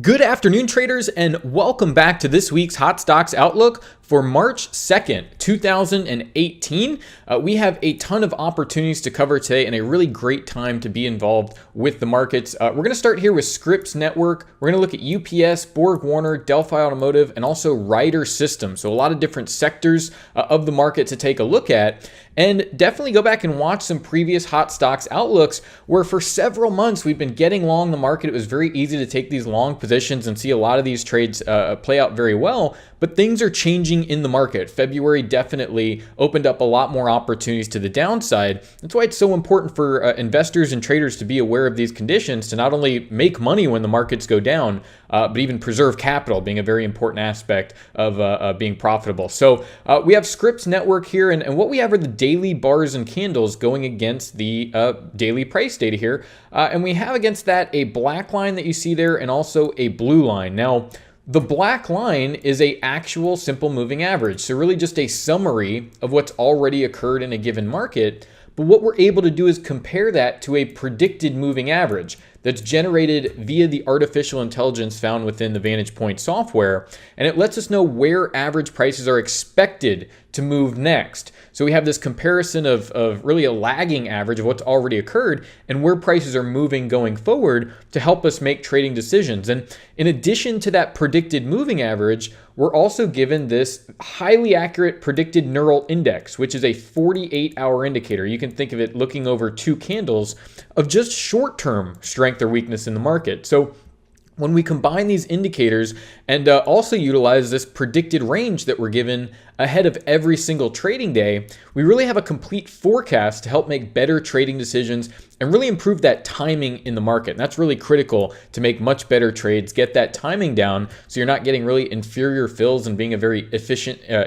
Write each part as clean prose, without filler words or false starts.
Good afternoon, traders, and welcome back to this week's Hot Stocks Outlook for March 2nd, 2018. We have a ton of opportunities to cover today and a really great time to be involved with the markets. We're going to start here with Scripps Network. We're going to look at UPS, Borgwarner, Delphi Automotive, and also Ryder System. So a lot of different sectors of the market to take a look at. And definitely go back and watch some previous Hot Stocks Outlooks where for several months we've been getting long the market. It was very easy to take these long positions and see a lot of these trades play out very well. But things are changing in the market. February definitely opened up a lot more opportunities to the downside. That's why it's so important for investors and traders to be aware of these conditions to not only make money when the markets go down, but even preserve capital, being a very important aspect of being profitable. So we have Scripps Network here, and what we have are the daily bars and candles going against the daily price data here. And we have against that a black line that you see there and also a blue line. Now, the black line is a actual simple moving average. So really just a summary of what's already occurred in a given market. But what we're able to do is compare that to a predicted moving average that's generated via the artificial intelligence found within the VantagePoint software. And it lets us know where average prices are expected to move next. So we have this comparison of really a lagging average of what's already occurred and where prices are moving going forward to help us make trading decisions. And in addition to that predicted moving average, we're also given this highly accurate predicted neural index, which is a 48-hour indicator. You can think of it looking over two candles of just short-term strength or weakness in the market. So when we combine these indicators and also utilize this predicted range that we're given ahead of every single trading day, we really have a complete forecast to help make better trading decisions and really improve that timing in the market. And that's really critical to make much better trades, get that timing down so you're not getting really inferior fills and being a very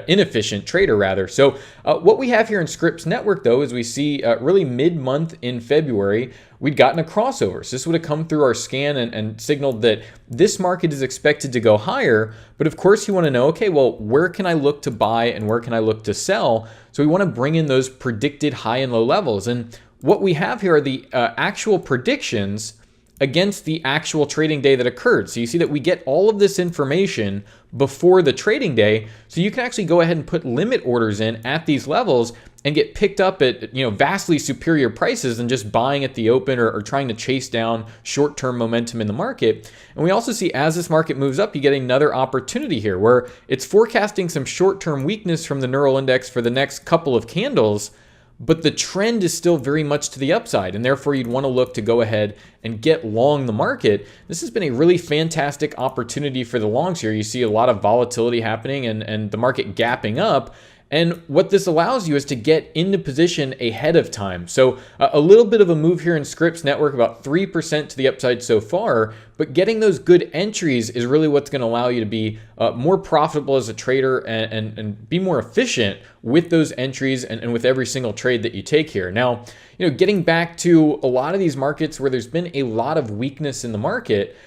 inefficient trader rather. So what we have here in Scripps Network though is we see really mid-month in February, we'd gotten a crossover. So this would have come through our scan and signaled that this market is expected to go higher. But of course you want to know, okay, well, where can I look to buy and where can I look to sell? So we want to bring in those predicted high and low levels. And what we have here are the actual predictions against the actual trading day that occurred. So you see that we get all of this information before the trading day. So you can actually go ahead and put limit orders in at these levels and get picked up at vastly superior prices than just buying at the open or trying to chase down short-term momentum in the market. And we also see as this market moves up, you get another opportunity here where it's forecasting some short-term weakness from the neural index for the next couple of candles, but the trend is still very much to the upside, and therefore you'd want to look to go ahead and get long the market. This has been a really fantastic opportunity for the longs here. You see a lot of volatility happening and the market gapping up. And what this allows you is to get into position ahead of time. So a little bit of a move here in Scripps Network, about 3% to the upside so far, but getting those good entries is really what's going to allow you to be more profitable as a trader and be more efficient with those entries and with every single trade that you take here. Now, getting back to a lot of these markets where there's been a lot of weakness in the market,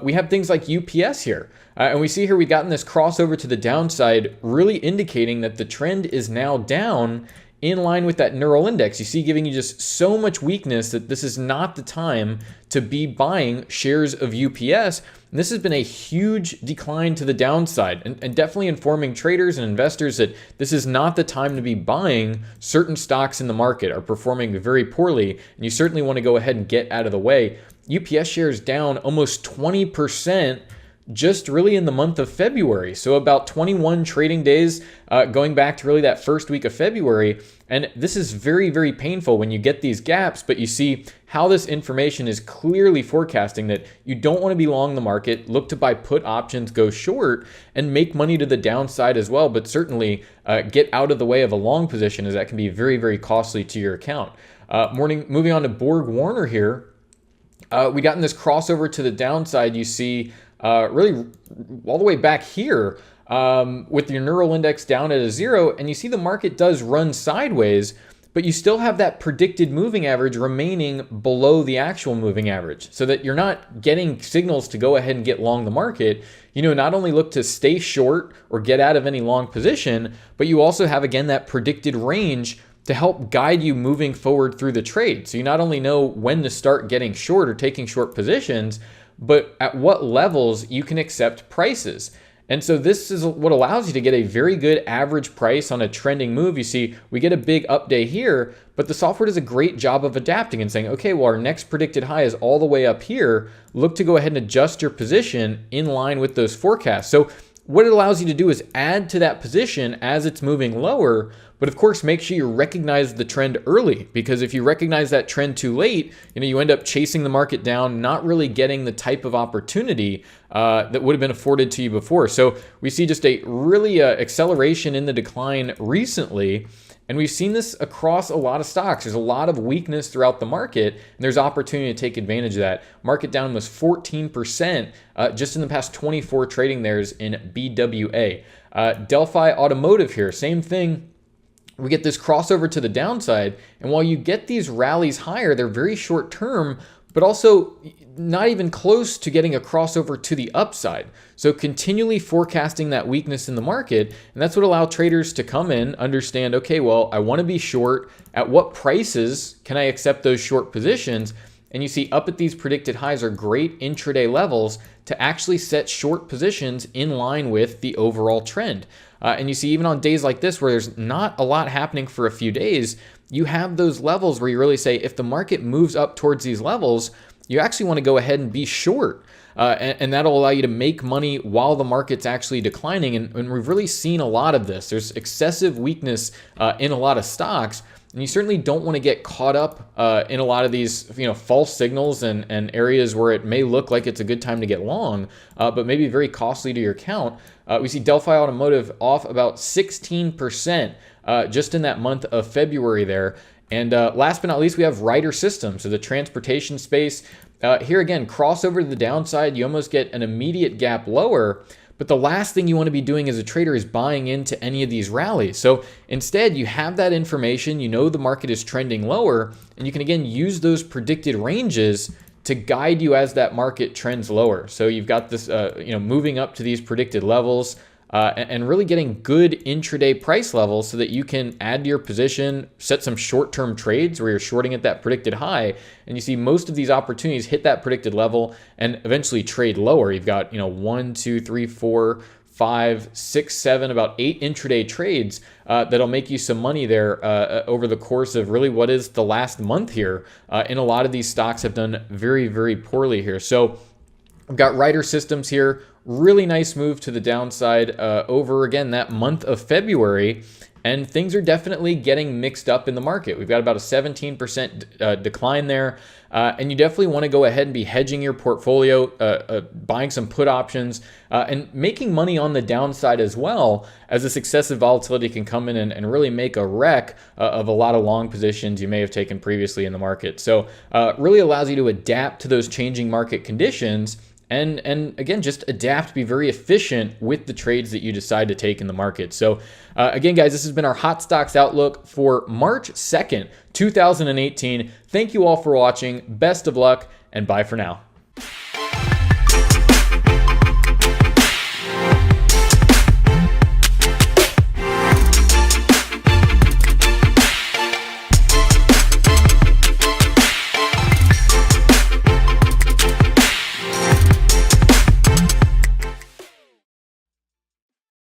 we have things like UPS here. And we see here we've gotten this crossover to the downside, really indicating that the trend is now down in line with that neural index. You see, giving you just so much weakness that this is not the time to be buying shares of UPS. And this has been a huge decline to the downside and definitely informing traders and investors that this is not the time to be buying certain stocks in the market are performing very poorly. And you certainly want to go ahead and get out of the way. UPS shares down almost 20% just really in the month of February. So about 21 trading days going back to really that first week of February. And this is very, very painful when you get these gaps, but you see how this information is clearly forecasting that you don't want to be long the market, look to buy put options, go short, and make money to the downside as well, but certainly get out of the way of a long position as that can be very, very costly to your account. Moving on to Borgwarner here. We got in this crossover to the downside. You see really all the way back here with your neural index down at a 0, and you see the market does run sideways, but you still have that predicted moving average remaining below the actual moving average so that you're not getting signals to go ahead and get long the market. Not only look to stay short or get out of any long position, but you also have, again, that predicted range to help guide you moving forward through the trade. So you not only know when to start getting short or taking short positions, but at what levels you can accept prices. And so this is what allows you to get a very good average price on a trending move. You see, we get a big up day here, but the software does a great job of adapting and saying, okay, well, our next predicted high is all the way up here. Look to go ahead and adjust your position in line with those forecasts. So what it allows you to do is add to that position as it's moving lower, but of course, make sure you recognize the trend early, because if you recognize that trend too late, you end up chasing the market down, not really getting the type of opportunity that would have been afforded to you before. So we see just a really acceleration in the decline recently. And we've seen this across a lot of stocks. There's a lot of weakness throughout the market, and there's opportunity to take advantage of that. Market down was 14% just in the past 24 trading days in BWA. Delphi Automotive here, same thing. We get this crossover to the downside, and while you get these rallies higher, they're very short term, but also not even close to getting a crossover to the upside. So continually forecasting that weakness in the market, and that's what allows traders to come in, understand, okay, well, I want to be short. At what prices can I accept those short positions? And you see up at these predicted highs are great intraday levels to actually set short positions in line with the overall trend. And you see even on days like this where there's not a lot happening for a few days, you have those levels where you really say, if the market moves up towards these levels, you actually want to go ahead and be short. And that'll allow you to make money while the market's actually declining. And we've really seen a lot of this. There's excessive weakness in a lot of stocks. And you certainly don't want to get caught up in a lot of these false signals and areas where it may look like it's a good time to get long, but maybe very costly to your account. We see Delphi Automotive off about 16% just in that month of February there. And last but not least, we have Ryder System, so the transportation space. Here again, crossover to the downside, you almost get an immediate gap lower. But the last thing you want to be doing as a trader is buying into any of these rallies. So instead, you have that information, you know the market is trending lower, and you can again use those predicted ranges to guide you as that market trends lower. So you've got this, moving up to these predicted levels and really getting good intraday price levels so that you can add to your position, set some short-term trades where you're shorting at that predicted high. And you see most of these opportunities hit that predicted level and eventually trade lower. You've got, 1, 2, 3, 4, 5, 6, 7, about 8 intraday trades that'll make you some money there over the course of really what is the last month here. And a lot of these stocks have done very, very poorly here. So I've got Ryder Systems here. Really nice move to the downside over, again, that month of February. And things are definitely getting mixed up in the market. We've got about a 17% decline there. And you definitely want to go ahead and be hedging your portfolio, buying some put options, and making money on the downside as well, as this excessive volatility can come in and really make a wreck of a lot of long positions you may have taken previously in the market. So really allows you to adapt to those changing market conditions. And again, just adapt, be very efficient with the trades that you decide to take in the market. So again, guys, this has been our Hot Stocks Outlook for March 2nd, 2018. Thank you all for watching. Best of luck, and bye for now.